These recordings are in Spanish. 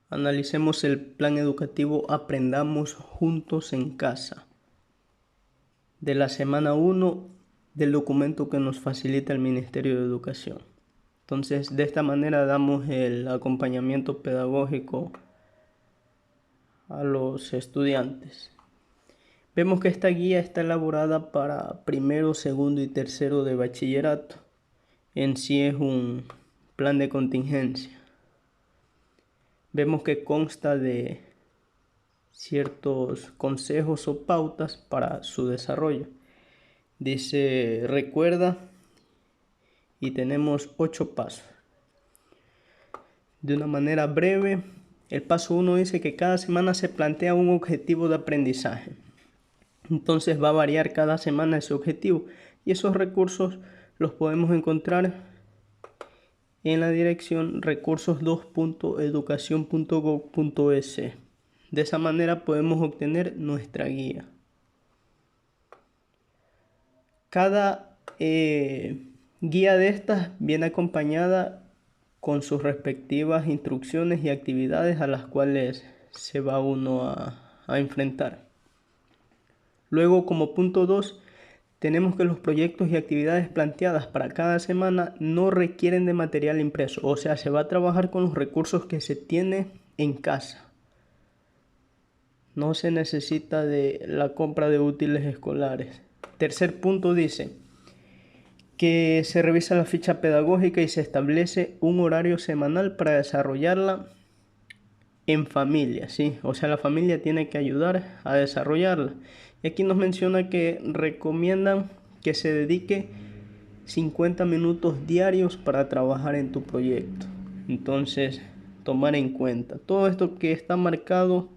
Analicemos el plan educativo Aprendamos Juntos en Casa de la semana 1 del documento que nos facilita el Ministerio de Educación. Entonces, de esta manera damos el acompañamiento pedagógico a los estudiantes. Vemos que esta guía está elaborada para primero, segundo y tercero de bachillerato. En sí es un plan de contingencia. Vemos que consta de ciertos consejos o pautas para su desarrollo. Dice, recuerda, y tenemos 8 pasos. De una manera breve, el paso 1 dice que cada semana se plantea un objetivo de aprendizaje. Entonces va a variar cada semana ese objetivo y esos recursos los podemos encontrar en la dirección recursos2.educacion.gov.es. De esa manera podemos obtener nuestra guía. Cada guía de estas viene acompañada con sus respectivas instrucciones y actividades a las cuales se va uno a enfrentar. Luego, como punto 2, tenemos que los proyectos y actividades planteadas para cada semana no requieren de material impreso, o sea, se va a trabajar con los recursos que se tiene en casa. No se necesita de la compra de útiles escolares. Tercer punto dice que se revisa la ficha pedagógica y se establece un horario semanal para desarrollarla en familia, ¿sí? O sea, la familia tiene que ayudar a desarrollarla. Y aquí nos menciona que recomiendan que se dedique 50 minutos diarios para trabajar en tu proyecto. Entonces, tomar en cuenta. Todo esto que está marcado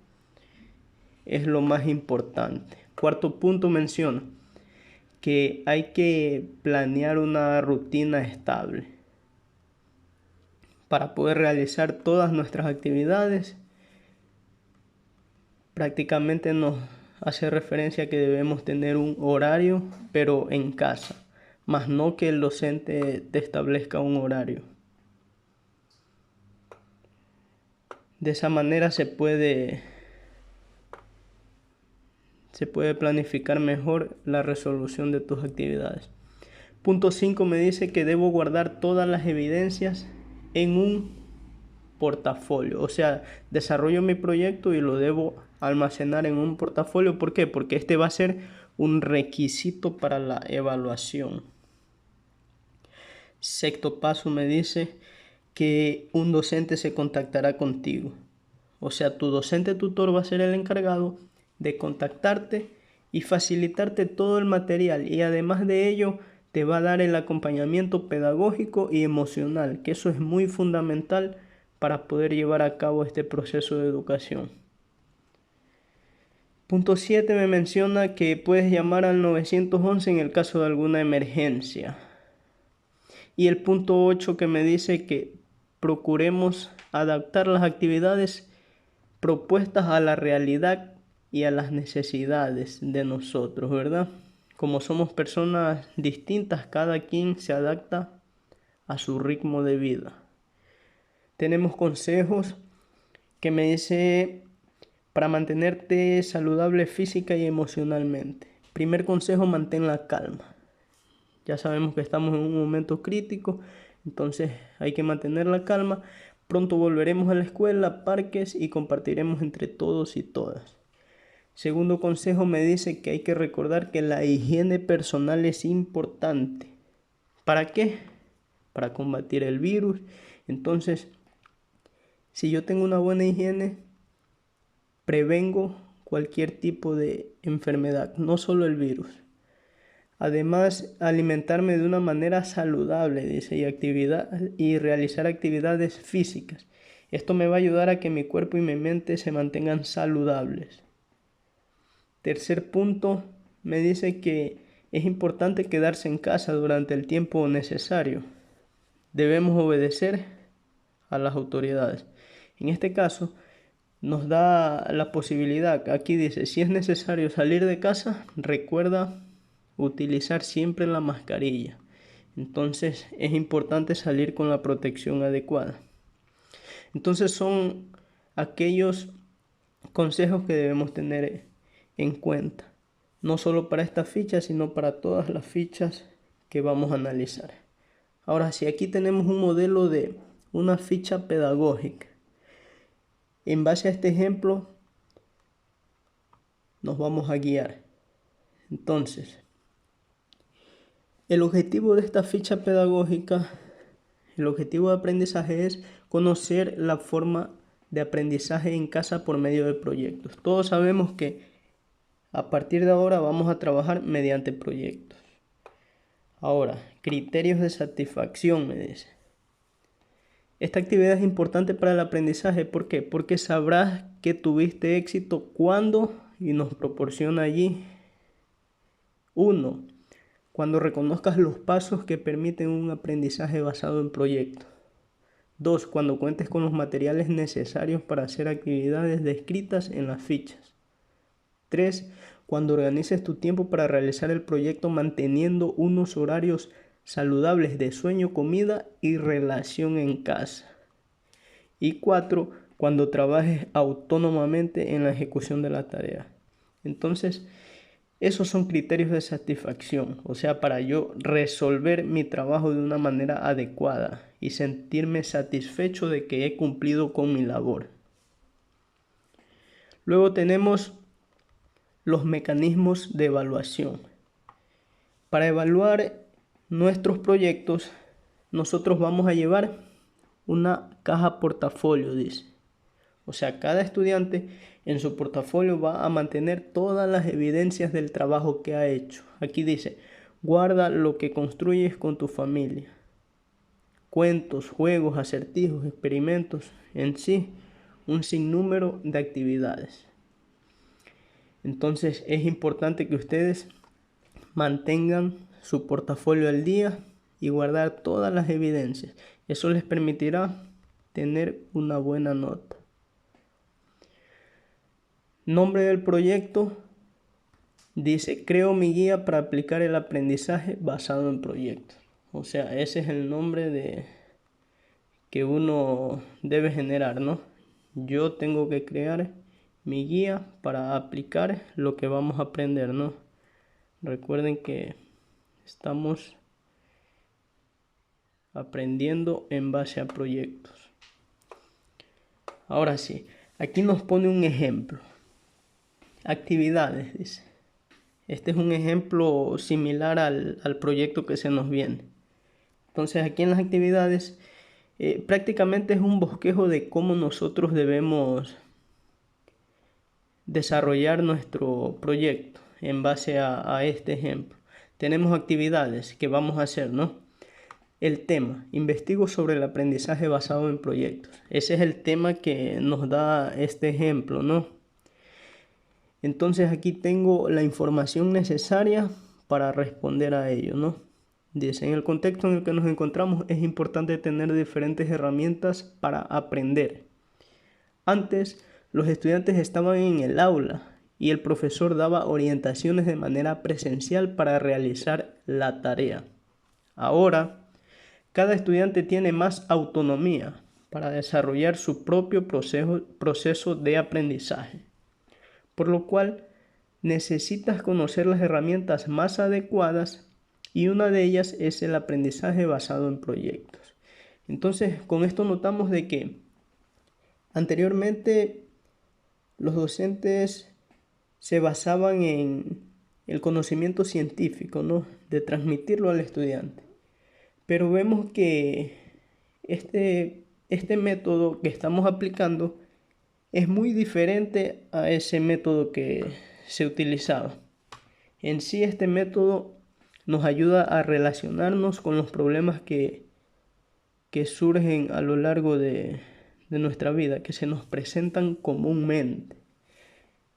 es lo más importante. Cuarto punto menciona que hay que planear una rutina estable para poder realizar todas nuestras actividades. Prácticamente nos hace referencia a que debemos tener un horario, pero en casa, más no que el docente te establezca un horario. De esa manera se puede planificar mejor la resolución de tus actividades. Punto 5 me dice que debo guardar todas las evidencias en un portafolio. O sea, desarrollo mi proyecto y lo debo almacenar en un portafolio. ¿Por qué? Porque este va a ser un requisito para la evaluación. Sexto paso me dice que un docente se contactará contigo. O sea, tu docente tutor va a ser el encargado de contactarte y facilitarte todo el material, y además de ello te va a dar el acompañamiento pedagógico y emocional, que eso es muy fundamental para poder llevar a cabo este proceso de educación. Punto 7 me menciona que puedes llamar al 911 en el caso de alguna emergencia. Y el punto 8 que me dice que procuremos adaptar las actividades propuestas a la realidad y a las necesidades de nosotros, ¿verdad? Como somos personas distintas, cada quien se adapta a su ritmo de vida. Tenemos consejos que me dice para mantenerte saludable física y emocionalmente. Primer consejo, mantén la calma. Ya sabemos que estamos en un momento crítico, entonces hay que mantener la calma. Pronto volveremos a la escuela, parques y compartiremos entre todos y todas. Segundo consejo me dice que hay que recordar que la higiene personal es importante. ¿Para qué? Para combatir el virus. Entonces, si yo tengo una buena higiene, prevengo cualquier tipo de enfermedad, no solo el virus. Además, alimentarme de una manera saludable, dice, y realizar actividades físicas. Esto me va a ayudar a que mi cuerpo y mi mente se mantengan saludables. Tercer punto, me dice que es importante quedarse en casa durante el tiempo necesario. Debemos obedecer a las autoridades. En este caso, nos da la posibilidad, aquí dice, si es necesario salir de casa, recuerda utilizar siempre la mascarilla. Entonces es importante salir con la protección adecuada. Entonces son aquellos consejos que debemos tener en cuenta, no solo para esta ficha, sino para todas las fichas que vamos a analizar. Ahora, si aquí tenemos un modelo de una ficha pedagógica, en base a este ejemplo nos vamos a guiar. Entonces, el objetivo de esta ficha pedagógica, el objetivo de aprendizaje es conocer la forma de aprendizaje en casa por medio de proyectos. Todos sabemos que a partir de ahora vamos a trabajar mediante proyectos. Ahora, criterios de satisfacción, me dice. Esta actividad es importante para el aprendizaje. ¿Por qué? Porque sabrás que tuviste éxito cuando, y nos proporciona allí 1. Cuando reconozcas los pasos que permiten un aprendizaje basado en proyectos. 2. Cuando cuentes con los materiales necesarios para hacer actividades descritas en las fichas. 3. Cuando organices tu tiempo para realizar el proyecto manteniendo unos horarios saludables de sueño, comida y relación en casa. Y 4. Cuando trabajes autónomamente en la ejecución de la tarea. Entonces, esos son criterios de satisfacción, o sea, para yo resolver mi trabajo de una manera adecuada y sentirme satisfecho de que he cumplido con mi labor. Luego tenemos los mecanismos de evaluación. Para evaluar nuestros proyectos, nosotros vamos a llevar una caja portafolio, dice. O sea, cada estudiante en su portafolio va a mantener todas las evidencias del trabajo que ha hecho. Aquí dice, guarda lo que construyes con tu familia. Cuentos, juegos, acertijos, experimentos, en sí, un sinnúmero de actividades. Entonces es importante que ustedes mantengan su portafolio al día y guardar todas las evidencias. Eso les permitirá tener una buena nota. Nombre del proyecto, dice, creo mi guía para aplicar el aprendizaje basado en proyectos. O sea, ese es el nombre que uno debe generar, ¿no? Yo tengo que crear mi guía para aplicar lo que vamos a aprender, ¿no? Recuerden que estamos aprendiendo en base a proyectos. Ahora sí, aquí nos pone un ejemplo. Actividades, dice. Este es un ejemplo similar al proyecto que se nos viene. Entonces aquí en las actividades prácticamente es un bosquejo de cómo nosotros debemos desarrollar nuestro proyecto en base a este ejemplo. Tenemos actividades que vamos a hacer, ¿no? El tema, investigo sobre el aprendizaje basado en proyectos. Ese es el tema que nos da este ejemplo, ¿no? Entonces aquí tengo la información necesaria para responder a ello, ¿no? Dice, en el contexto en el que nos encontramos es importante tener diferentes herramientas para aprender. Antes, los estudiantes estaban en el aula y el profesor daba orientaciones de manera presencial para realizar la tarea. Ahora, cada estudiante tiene más autonomía para desarrollar su propio proceso de aprendizaje, por lo cual necesitas conocer las herramientas más adecuadas y una de ellas es el aprendizaje basado en proyectos. Entonces, con esto notamos de que anteriormente los docentes se basaban en el conocimiento científico, ¿no? De transmitirlo al estudiante. Pero vemos que este método que estamos aplicando es muy diferente a ese método que se utilizaba. En sí, este método nos ayuda a relacionarnos con los problemas que surgen a lo largo de nuestra vida, que se nos presentan comúnmente.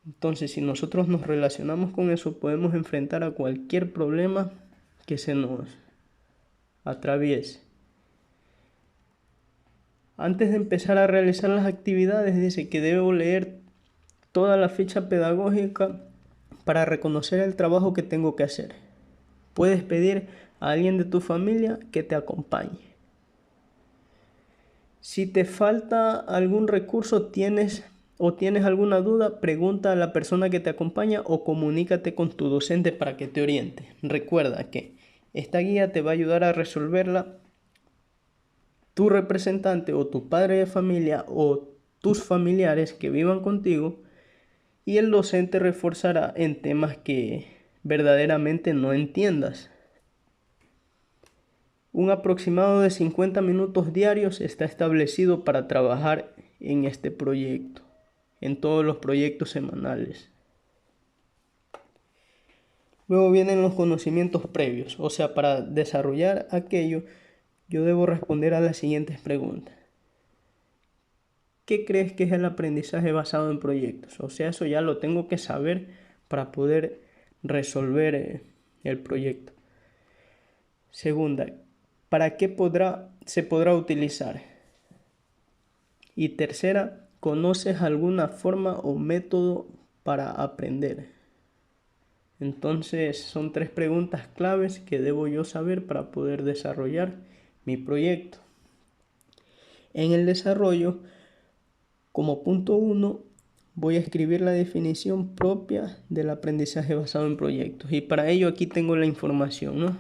Entonces, si nosotros nos relacionamos con eso, podemos enfrentar a cualquier problema que se nos atraviese. Antes de empezar a realizar las actividades, dice que debo leer toda la ficha pedagógica para reconocer el trabajo que tengo que hacer. Puedes pedir a alguien de tu familia que te acompañe. Si te falta algún recurso, tienes alguna duda, pregunta a la persona que te acompaña o comunícate con tu docente para que te oriente. Recuerda que esta guía te va a ayudar a resolverla tu representante o tu padre de familia o tus familiares que vivan contigo, y el docente reforzará en temas que verdaderamente no entiendas. Un aproximado de 50 minutos diarios está establecido para trabajar en este proyecto, en todos los proyectos semanales. Luego vienen los conocimientos previos, o sea, para desarrollar aquello, yo debo responder a las siguientes preguntas. ¿Qué crees que es el aprendizaje basado en proyectos? O sea, eso ya lo tengo que saber para poder resolver el proyecto. Segunda, ¿para qué se podrá utilizar? Y tercera, ¿conoces alguna forma o método para aprender? Entonces, son 3 preguntas claves que debo yo saber para poder desarrollar mi proyecto. En el desarrollo, como punto 1, voy a escribir la definición propia del aprendizaje basado en proyectos. Y para ello aquí tengo la información, ¿no?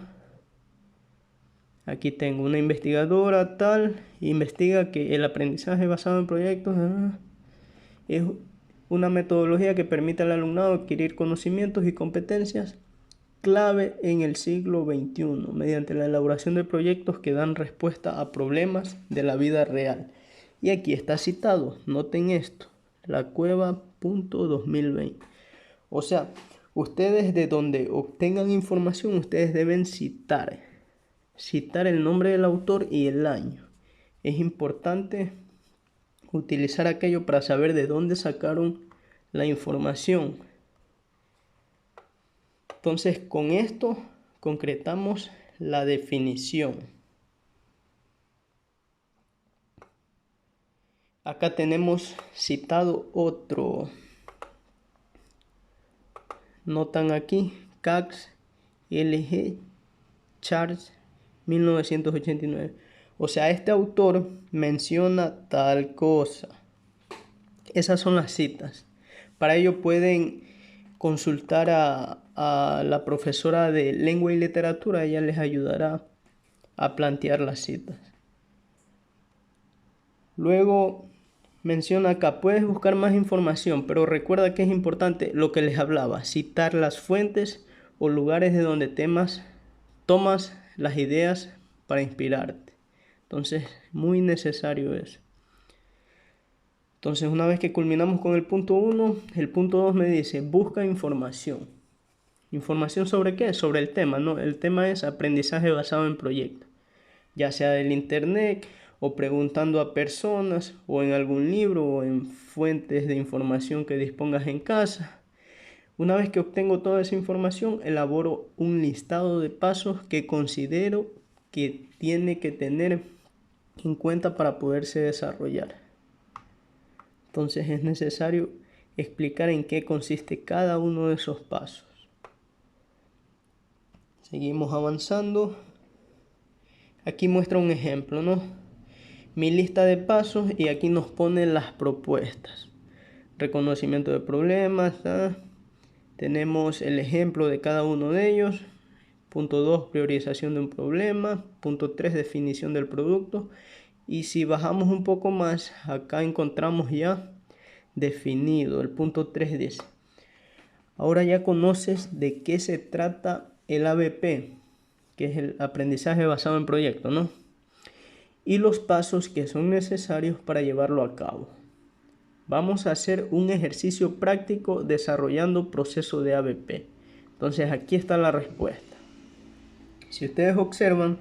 Aquí tengo una investigadora tal, investiga que el aprendizaje basado en proyectos es una metodología que permite al alumnado adquirir conocimientos y competencias clave en el siglo XXI mediante la elaboración de proyectos que dan respuesta a problemas de la vida real. Y aquí está citado, noten esto, la Cueva.2020. O sea, ustedes de donde obtengan información, ustedes deben citar el nombre del autor y el año. Es importante utilizar aquello para saber de dónde sacaron la información. Entonces, con esto concretamos la definición. Acá tenemos citado otro. Notan aquí, Cax, LG, Charles, 1989. O sea, este autor menciona tal cosa. Esas son las citas. Para ello pueden consultar a la profesora de lengua y literatura. Ella les ayudará a plantear las citas. Luego menciona acá, puedes buscar más información, pero recuerda que es importante lo que les hablaba, citar las fuentes o lugares de donde tomas las ideas para inspirarte. Entonces, muy necesario eso. Entonces, una vez que culminamos con el punto 1, el punto 2 me dice, busca información. ¿Información sobre qué? Sobre el tema, ¿no? El tema es aprendizaje basado en proyectos, ya sea del internet o preguntando a personas o en algún libro o en fuentes de información que dispongas en casa. Una vez que obtengo toda esa información, elaboro un listado de pasos que considero que tiene que tener en cuenta para poderse desarrollar. Entonces es necesario explicar en qué consiste cada uno de esos pasos. Seguimos avanzando. Aquí muestra un ejemplo, ¿no? Mi lista de pasos y aquí nos pone las propuestas. Reconocimiento de problemas. Tenemos el ejemplo de cada uno de ellos. Punto 2, priorización de un problema. Punto 3, definición del producto. Y si bajamos un poco más, acá encontramos ya definido. El punto 3 dice, ahora ya conoces de qué se trata el ABP, que es el aprendizaje basado en proyectos, ¿no? Y los pasos que son necesarios para llevarlo a cabo. Vamos a hacer un ejercicio práctico desarrollando proceso de ABP. Entonces aquí está la respuesta. Si ustedes observan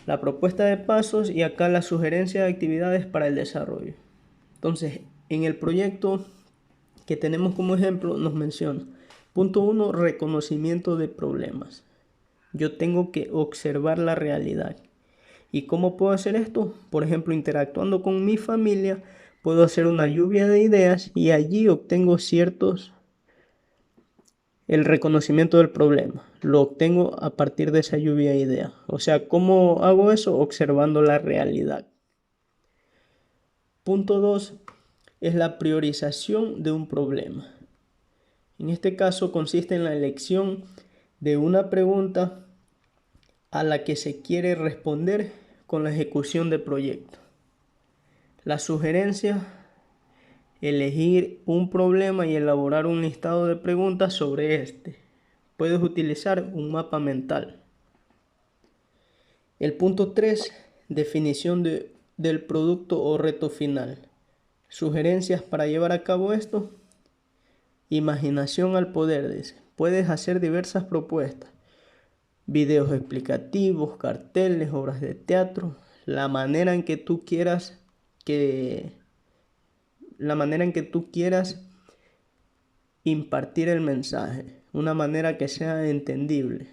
la propuesta de pasos y acá la sugerencia de actividades para el desarrollo. Entonces en el proyecto que tenemos como ejemplo nos menciona punto 1, reconocimiento de problemas. Yo tengo que observar la realidad. ¿Y cómo puedo hacer esto? Por ejemplo, interactuando con mi familia, puedo hacer una lluvia de ideas y allí obtengo el reconocimiento del problema. Lo obtengo a partir de esa lluvia de ideas. O sea, ¿cómo hago eso? Observando la realidad. Punto 2 es la priorización de un problema. En este caso consiste en la elección de una pregunta a la que se quiere responder con la ejecución del proyecto. La sugerencia: elegir un problema y elaborar un listado de preguntas sobre este. Puedes utilizar un mapa mental. El punto 3, definición del producto o reto final. Sugerencias para llevar a cabo esto: imaginación al poder, dice. Puedes hacer diversas propuestas: videos explicativos, carteles, obras de teatro, la manera en que tú quieras impartir el mensaje, una manera que sea entendible,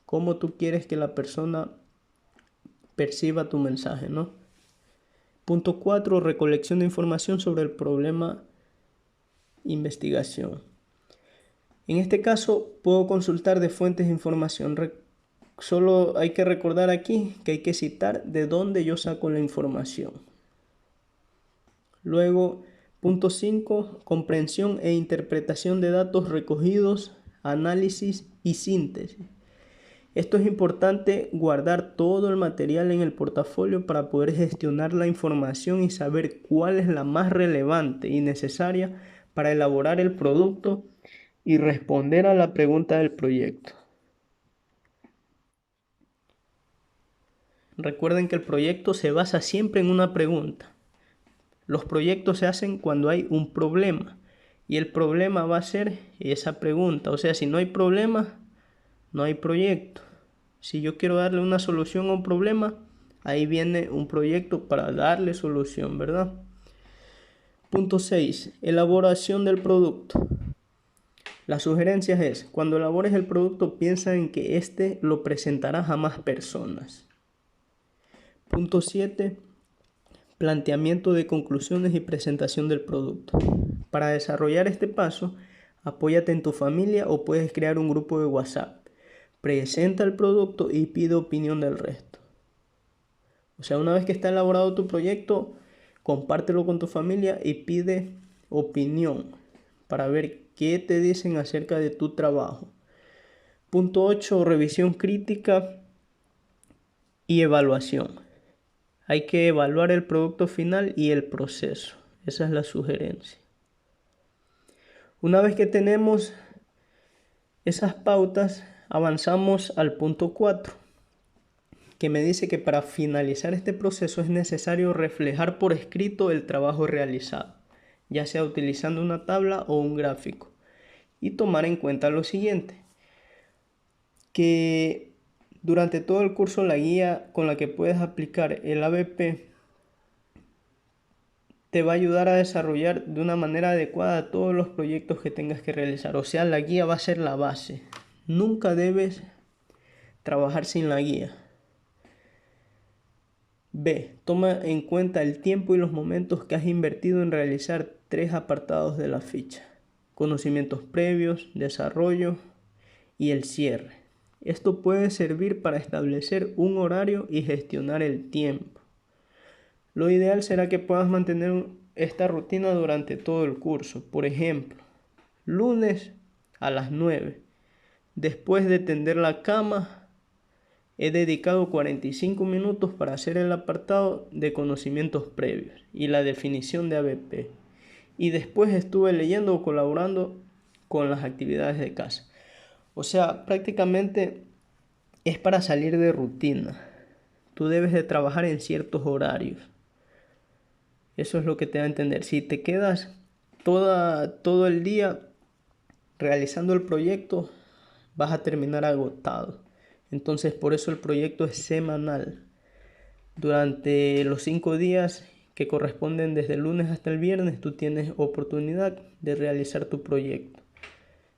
cómo tú quieres que la persona perciba tu mensaje, ¿no? Punto 4, recolección de información sobre el problema, investigación. En este caso puedo consultar de fuentes de información. Solo hay que recordar aquí que hay que citar de dónde yo saco la información. Luego, punto 5, comprensión e interpretación de datos recogidos, análisis y síntesis. Esto es importante, guardar todo el material en el portafolio para poder gestionar la información y saber cuál es la más relevante y necesaria para elaborar el producto y responder a la pregunta del proyecto. Recuerden que el proyecto se basa siempre en una pregunta. Los proyectos se hacen cuando hay un problema y el problema va a ser esa pregunta. O sea, si no hay problema, no hay proyecto. Si yo quiero darle una solución a un problema, ahí viene un proyecto para darle solución, ¿verdad? Punto 6. Elaboración del producto. Las sugerencias es: cuando elabores el producto, piensa en que este lo presentarás a más personas. Punto 7. Planteamiento de conclusiones y presentación del producto. Para desarrollar este paso, apóyate en tu familia o puedes crear un grupo de WhatsApp. Presenta el producto y pide opinión del resto. O sea, una vez que está elaborado tu proyecto, compártelo con tu familia y pide opinión para ver qué te dicen acerca de tu trabajo. Punto 8, revisión crítica y evaluación. Hay que evaluar el producto final y el proceso. Esa es la sugerencia. Una vez que tenemos esas pautas, avanzamos al punto 4, que me dice que para finalizar este proceso es necesario reflejar por escrito el trabajo realizado, ya sea utilizando una tabla o un gráfico, y tomar en cuenta lo siguiente: que durante todo el curso la guía con la que puedes aplicar el ABP te va a ayudar a desarrollar de una manera adecuada todos los proyectos que tengas que realizar. O sea, la guía va a ser la base. Nunca debes trabajar sin la guía. B. Toma en cuenta el tiempo y los momentos que has invertido en realizar 3 apartados de la ficha: conocimientos previos, desarrollo y el cierre. Esto puede servir para establecer un horario y gestionar el tiempo. Lo ideal será que puedas mantener esta rutina durante todo el curso. Por ejemplo, lunes a las 9, después de tender la cama, he dedicado 45 minutos para hacer el apartado de conocimientos previos y la definición de ABP. Y después estuve leyendo o colaborando con las actividades de casa. O sea, prácticamente es para salir de rutina. Tú debes de trabajar en ciertos horarios. Eso es lo que te da a entender. Si te quedas todo el día realizando el proyecto, vas a terminar agotado. Entonces, por eso el proyecto es semanal. Durante los 5 días que corresponden desde el lunes hasta el viernes, tú tienes oportunidad de realizar tu proyecto.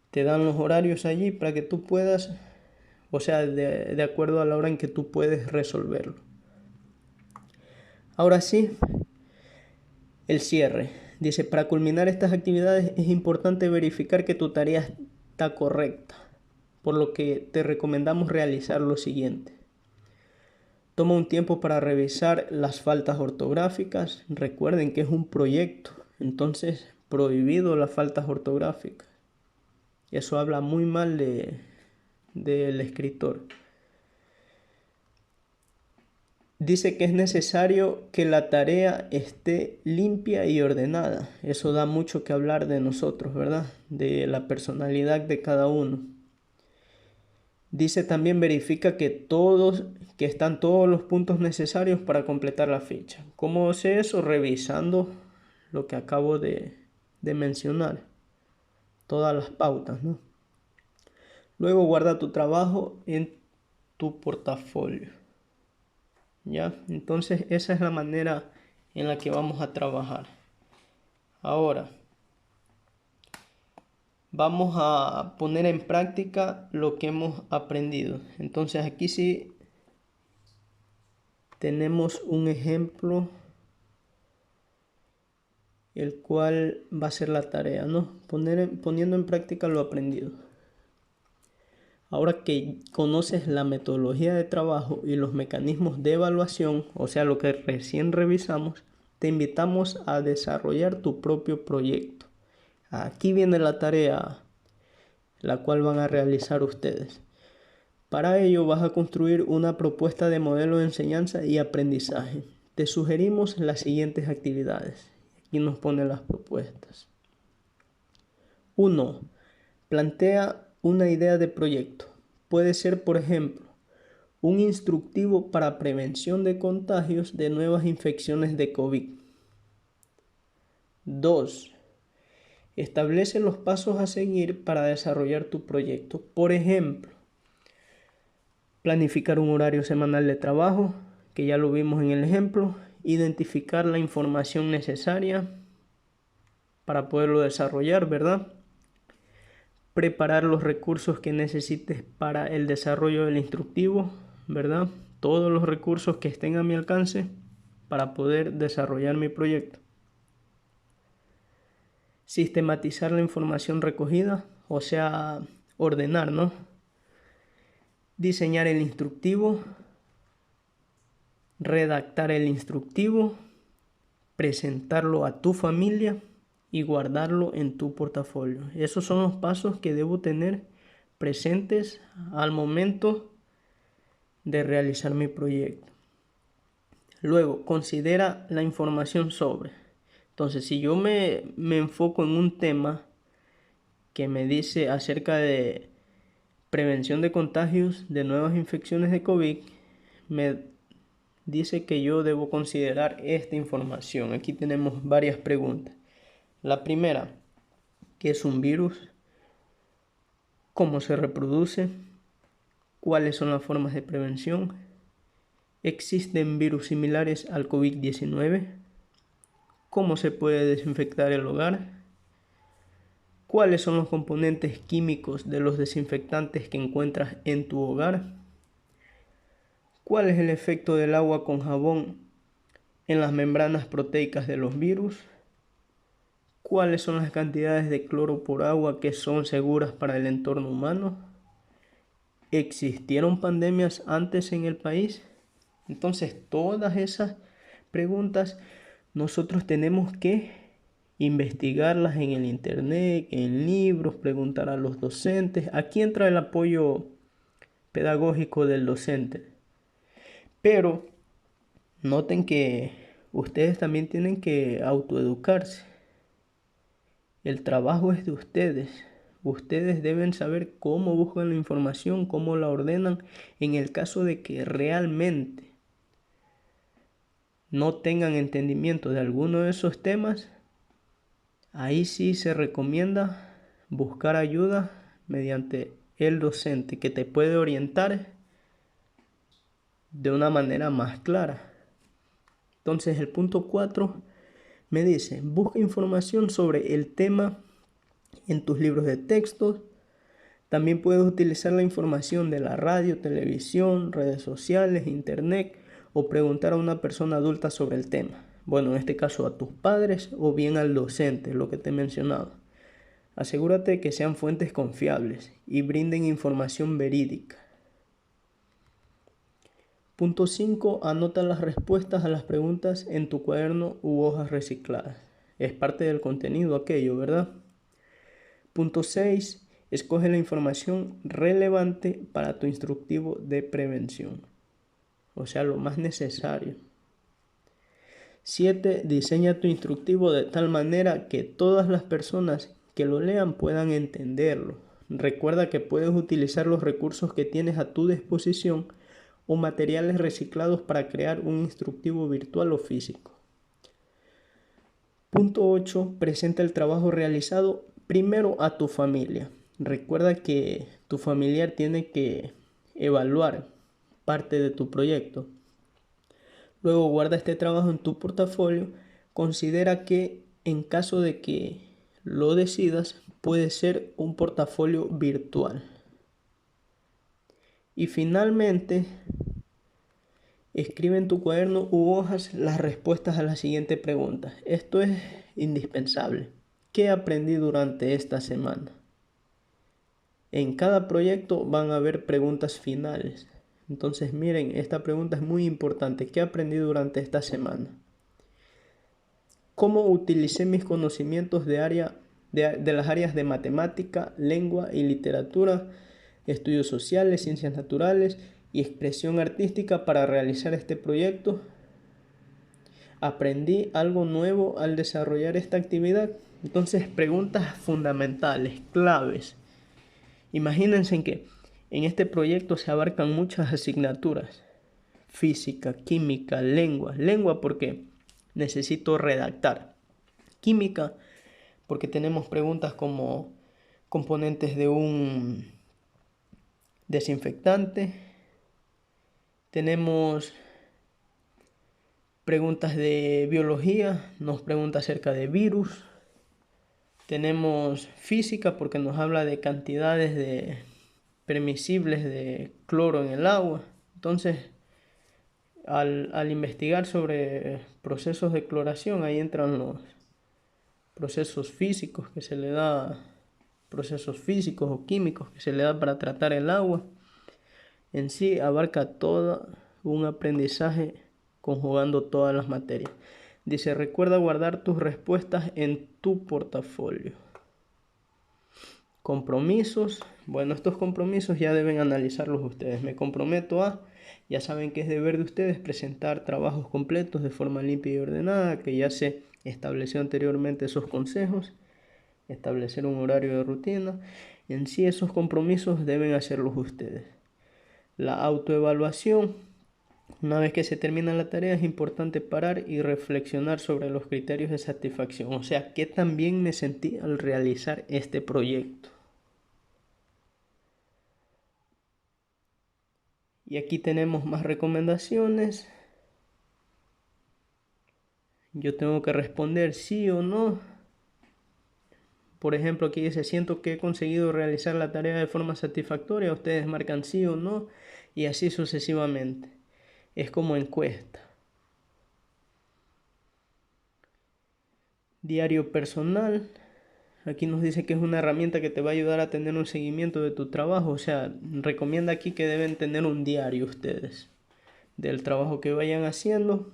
Te dan los horarios allí para que tú puedas, o sea, de acuerdo a la hora en que tú puedes resolverlo. Ahora sí, el cierre. Dice: para culminar estas actividades es importante verificar que tu tarea está correcta, por lo que te recomendamos realizar lo siguiente. Toma un tiempo para revisar las faltas ortográficas. Recuerden que es un proyecto, entonces prohibido las faltas ortográficas. Eso habla muy mal del escritor. Dice que es necesario que la tarea esté limpia y ordenada. Eso da mucho que hablar de nosotros, ¿verdad? De la personalidad de cada uno. Dice también verifica que están todos los puntos necesarios para completar la ficha. ¿Cómo sé eso? Revisando lo que acabo de mencionar. Todas las pautas, ¿no? Luego guarda tu trabajo en tu portafolio. ¿Ya? Entonces esa es la manera en la que vamos a trabajar. Ahora, vamos a poner en práctica lo que hemos aprendido. Entonces aquí sí tenemos un ejemplo, el cual va a ser la tarea, ¿no? Poniendo en práctica lo aprendido. Ahora que conoces la metodología de trabajo y los mecanismos de evaluación, o sea, lo que recién revisamos, te invitamos a desarrollar tu propio proyecto. Aquí viene la tarea, la cual van a realizar ustedes. Para ello vas a construir una propuesta de modelo de enseñanza y aprendizaje. Te sugerimos las siguientes actividades. Aquí nos pone las propuestas. 1. Plantea una idea de proyecto. Puede ser, por ejemplo, un instructivo para prevención de contagios de nuevas infecciones de COVID. 2. Establece los pasos a seguir para desarrollar tu proyecto. Por ejemplo, planificar un horario semanal de trabajo, que ya lo vimos en el ejemplo. Identificar la información necesaria para poderlo desarrollar, ¿verdad? Preparar los recursos que necesites para el desarrollo del instructivo, ¿verdad? Todos los recursos que estén a mi alcance para poder desarrollar mi proyecto. Sistematizar la información recogida, o sea, ordenar, ¿no? Diseñar el instructivo, redactar el instructivo, presentarlo a tu familia y guardarlo en tu portafolio. Esos son los pasos que debo tener presentes al momento de realizar mi proyecto. Luego, considera la información sobre. Entonces, si yo me enfoco en un tema que me dice acerca de prevención de contagios de nuevas infecciones de COVID, me dice que yo debo considerar esta información. Aquí tenemos varias preguntas. La primera, ¿qué es un virus? ¿Cómo se reproduce? ¿Cuáles son las formas de prevención? ¿Existen virus similares al COVID-19? ¿Cómo se puede desinfectar el hogar? ¿Cuáles son los componentes químicos de los desinfectantes que encuentras en tu hogar? ¿Cuál es el efecto del agua con jabón en las membranas proteicas de los virus? ¿Cuáles son las cantidades de cloro por agua que son seguras para el entorno humano? ¿Existieron pandemias antes en el país? Entonces, todas esas preguntas nosotros tenemos que investigarlas en el internet, en libros, preguntar a los docentes. Aquí entra el apoyo pedagógico del docente. Pero noten que ustedes también tienen que autoeducarse. El trabajo es de ustedes. Ustedes deben saber cómo buscan la información, cómo la ordenan. En el caso de que realmente no tengan entendimiento de alguno de esos temas, ahí sí se recomienda buscar ayuda mediante el docente que te puede orientar de una manera más clara. Entonces el punto 4 me dice, busca información sobre el tema en tus libros de texto. También puedes utilizar la información de la radio, televisión, redes sociales, internet o preguntar a una persona adulta sobre el tema. Bueno, en este caso a tus padres o bien al docente, lo que te he mencionado. Asegúrate que sean fuentes confiables y brinden información verídica. Punto 5. Anota las respuestas a las preguntas en tu cuaderno u hojas recicladas. Es parte del contenido aquello, ¿verdad? Punto 6. Escoge la información relevante para tu instructivo de prevención. O sea, lo más necesario. 7. Diseña tu instructivo de tal manera que todas las personas que lo lean puedan entenderlo. Recuerda que puedes utilizar los recursos que tienes a tu disposición o materiales reciclados para crear un instructivo virtual o físico. Punto 8. Presenta el trabajo realizado primero a tu familia. Recuerda que tu familiar tiene que evaluar parte de tu proyecto. Luego guarda este trabajo en tu portafolio. Considera que en caso de que lo decidas, puede ser un portafolio virtual. Y finalmente, escribe en tu cuaderno u hojas las respuestas a la siguiente pregunta. Esto es indispensable. ¿Qué aprendí durante esta semana? En cada proyecto van a haber preguntas finales. Entonces miren, esta pregunta es muy importante. ¿Qué aprendí durante esta semana? ¿Cómo utilicé mis conocimientos de las áreas de matemática, lengua y literatura, estudios sociales, ciencias naturales y expresión artística para realizar este proyecto? ¿Aprendí algo nuevo al desarrollar esta actividad? Entonces, preguntas fundamentales, claves. Imagínense que en este proyecto se abarcan muchas asignaturas. Física, química, lengua. Lengua porque necesito redactar. Química porque tenemos preguntas como componentes de un desinfectante. Tenemos preguntas de biología, nos pregunta acerca de virus. Tenemos física porque nos habla de cantidades de permisibles de cloro en el agua. Entonces, al investigar sobre procesos de cloración, ahí entran los procesos físicos que se le da, procesos físicos o químicos que se le da para tratar el agua. En sí abarca todo un aprendizaje conjugando todas las materias. Dice, recuerda guardar tus respuestas en tu portafolio. Compromisos. Bueno, estos compromisos ya deben analizarlos ustedes. Me comprometo a, ya saben que es deber de ustedes presentar trabajos completos de forma limpia y ordenada, que ya se estableció anteriormente esos consejos, establecer un horario de rutina. En sí esos compromisos deben hacerlos ustedes. La autoevaluación. Una vez que se termina la tarea es importante parar y reflexionar sobre los criterios de satisfacción. O sea, ¿qué tan bien me sentí al realizar este proyecto? Y aquí tenemos más recomendaciones. Yo tengo que responder sí o no. Por ejemplo, aquí dice, siento que he conseguido realizar la tarea de forma satisfactoria. Ustedes marcan sí o no y así sucesivamente. Es como encuesta. Diario personal. Aquí nos dice que es una herramienta que te va a ayudar a tener un seguimiento de tu trabajo. O sea, recomienda aquí que deben tener un diario ustedes del trabajo que vayan haciendo.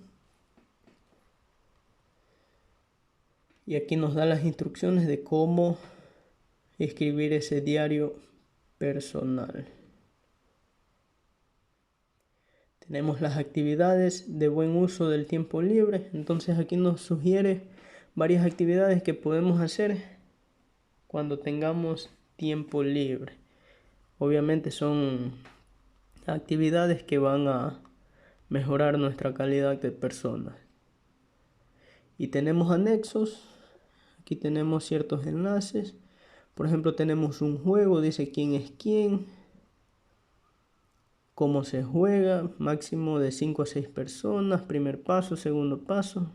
Y aquí nos da las instrucciones de cómo escribir ese diario personal. Tenemos las actividades de buen uso del tiempo libre. Entonces aquí nos sugiere varias actividades que podemos hacer cuando tengamos tiempo libre. Obviamente son actividades que van a mejorar nuestra calidad de persona. Y tenemos anexos. Aquí tenemos ciertos enlaces. Por ejemplo, tenemos un juego, dice quién es quién, cómo se juega, máximo de 5 a 6 personas, primer paso, segundo paso.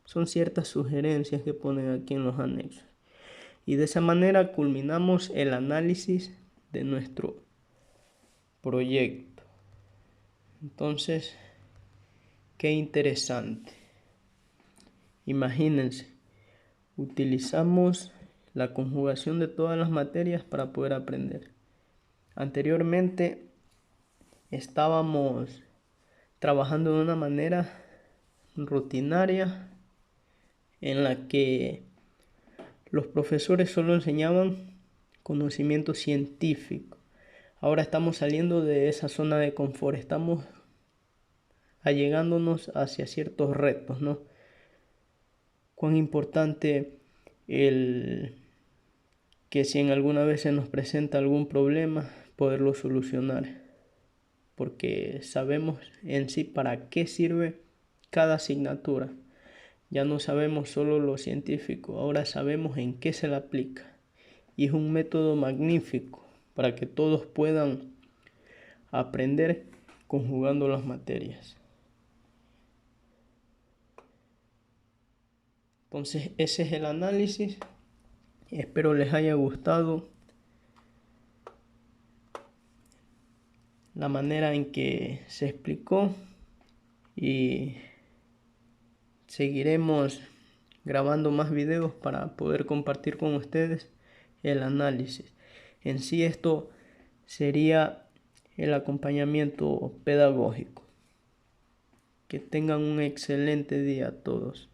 Son ciertas sugerencias que ponen aquí en los anexos. Y de esa manera culminamos el análisis de nuestro proyecto. Entonces, qué interesante. Imagínense, utilizamos la conjugación de todas las materias para poder aprender. Anteriormente estábamos trabajando de una manera rutinaria en la que los profesores solo enseñaban conocimiento científico. Ahora estamos saliendo de esa zona de confort, estamos allegándonos hacia ciertos retos, ¿no? Cuán importante el que si en alguna vez se nos presenta algún problema, poderlo solucionar, porque sabemos en sí para qué sirve cada asignatura. Ya no sabemos solo lo científico, ahora sabemos en qué se le aplica. Y es un método magnífico para que todos puedan aprender conjugando las materias. Entonces ese es el análisis. Espero les haya gustado la manera en que se explicó y seguiremos grabando más videos para poder compartir con ustedes el análisis. En sí esto sería el acompañamiento pedagógico. Que tengan un excelente día a todos.